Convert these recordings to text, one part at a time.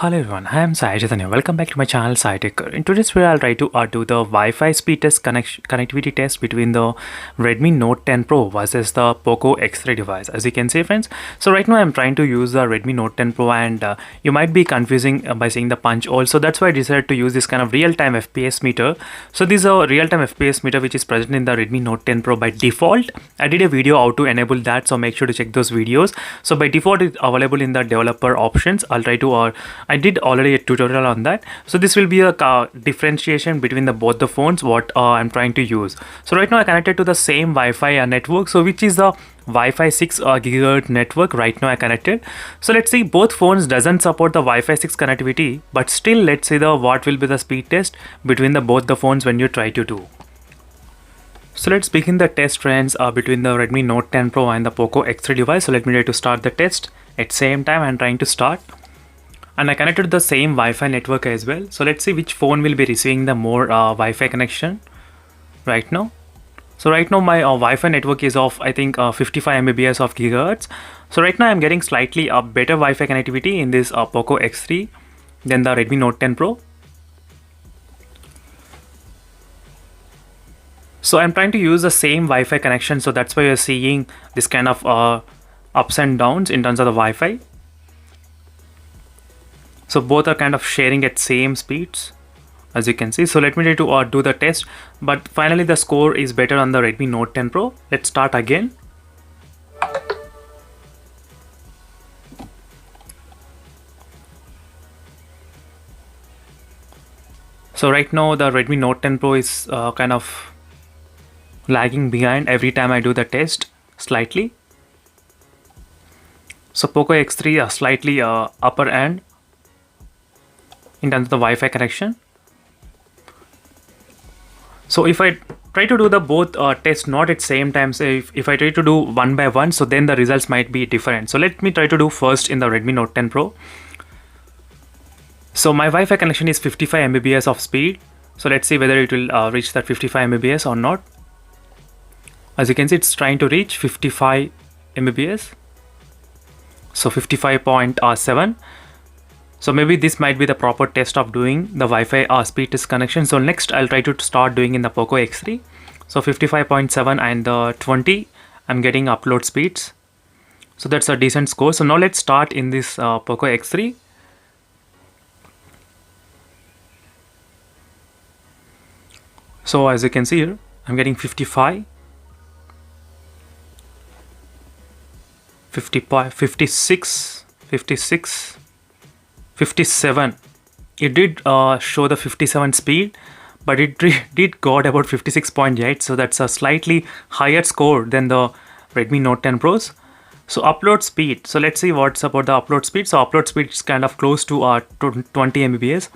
Hello everyone, I am Sai Chaitanya. Welcome back to my channel Sai Tech. In today's video, I'll try to do the Wi-Fi speed test connectivity test between the Redmi Note 10 Pro versus the POCO X3 device. As you can see, friends, so right now I'm trying to use the Redmi Note 10 Pro, and you might be confusing by seeing the punch hole. So that's why I decided to use this kind of real-time FPS meter. So this is a real-time FPS meter which is present in the Redmi Note 10 Pro by default. I did a video how to enable that, so make sure to check those videos. So by default, it's available in the developer options. I'll try to I did already a tutorial on that. So this will be a differentiation between both the phones what I'm trying to use. So right now I connected to the same Wi-Fi network, so which is the Wi-Fi 6 GHz network. Right now I connected. So let's see, both phones doesn't support the Wi-Fi 6 connectivity, but still let's see what will be the speed test between both the phones when you try to do. So let's begin the test, friends, between the Redmi Note 10 Pro and the POCO X3 device. So let me try to start the test at same time. I'm trying to start. And I connected the same Wi-Fi network as well. So let's see which phone will be receiving the more Wi-Fi connection right now. So right now my Wi-Fi network is of I think 55 Mbps of gigahertz. So right now I'm getting slightly better Wi-Fi connectivity in this POCO X3 than the Redmi Note 10 Pro. So I'm trying to use the same Wi-Fi connection, so that's why you're seeing this kind of ups and downs in terms of the Wi-Fi. So both are kind of sharing at same speeds, as you can see. So let me try to do the test, but finally the score is better on the Redmi Note 10 Pro. Let's start again. So right now the Redmi Note 10 Pro is kind of lagging behind every time I do the test slightly. So POCO X3 slightly upper end in terms of the Wi-Fi connection. So if I try to do the both tests not at same time, so if I try to do one by one, so then the results might be different. So let me try to do first in the Redmi Note 10 Pro. So my Wi-Fi connection is 55 Mbps of speed. So let's see whether it will reach that 55 Mbps or not. As you can see, it's trying to reach 55 Mbps. So 55.7. So maybe this might be the proper test of doing the Wi-Fi speed test connection. So next I'll try to start doing in the POCO X3. So 55.7 and 20 I'm getting upload speeds. So that's a decent score. So now let's start in this POCO X3. So as you can see here, I'm getting 55, 55, 56, 56, 57. It did show the 57 speed, but it did got about 56.8. So that's a slightly higher score than the Redmi Note 10 Pros. So upload speed. So let's see what's about the upload speed. So upload speed is kind of close to 20 Mbps.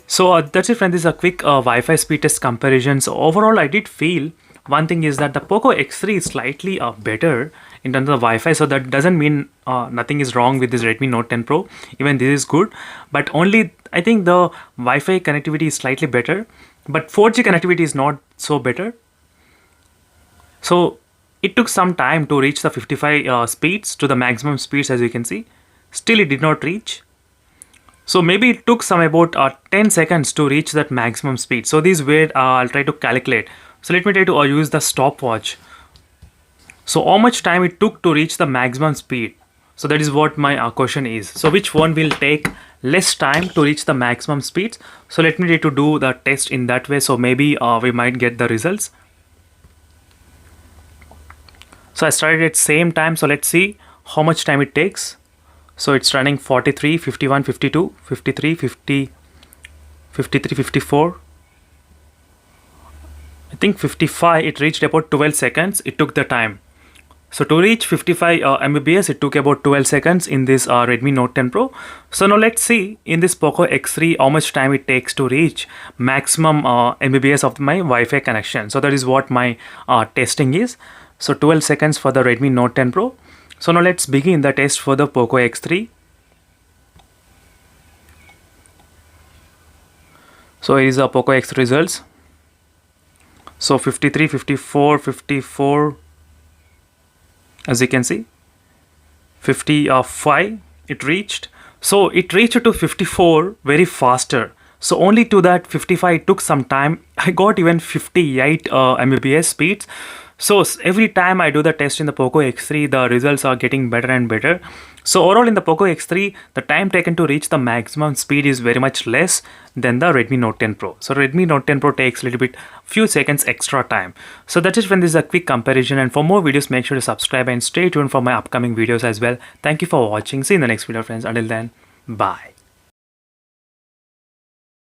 So that's it, friends. This is a quick Wi-Fi speed test comparison. So overall, I did feel one thing is that the POCO X3 is slightly better in terms of the Wi-Fi. So that doesn't mean nothing is wrong with this Redmi Note 10 Pro. Even this is good, but only I think the Wi-Fi connectivity is slightly better, but 4G connectivity is not so better. So it took some time to reach the 55 speeds to the maximum speeds, as you can see. Still it did not reach. So maybe it took some about 10 seconds to reach that maximum speed. So this way I'll try to calculate. So let me try to use the stopwatch. So how much time it took to reach the maximum speed? So that is what my question is. So which one will take less time to reach the maximum speeds? So let me try to do the test in that way. So maybe we might get the results. So I started at same time. So let's see how much time it takes. So it's running 43, 51, 52, 53, 50, 53, 54. I think 55, it reached about 12 seconds. It took the time. So to reach 55 Mbps, it took about 12 seconds in this Redmi Note 10 Pro. So now let's see in this POCO X3 how much time it takes to reach maximum Mbps of my Wi-Fi connection. So that is what my testing is. So 12 seconds for the Redmi Note 10 Pro. So now let's begin the test for the POCO X3. So here is the POCO X results. So 53, 54, 54, as you can see, 55 it reached. So it reached to 54 very faster. So only to that 55 it took some time. I got even 58 Mbps speeds. So every time I do the test in the POCO X3, the results are getting better and better. So overall in the POCO X3, the time taken to reach the maximum speed is very much less than the Redmi Note 10 Pro. So Redmi Note 10 Pro takes a little bit, few seconds extra time. So that is when this is a quick comparison, and for more videos, make sure to subscribe and stay tuned for my upcoming videos as well. Thank you for watching. See you in the next video, friends. Until then, bye.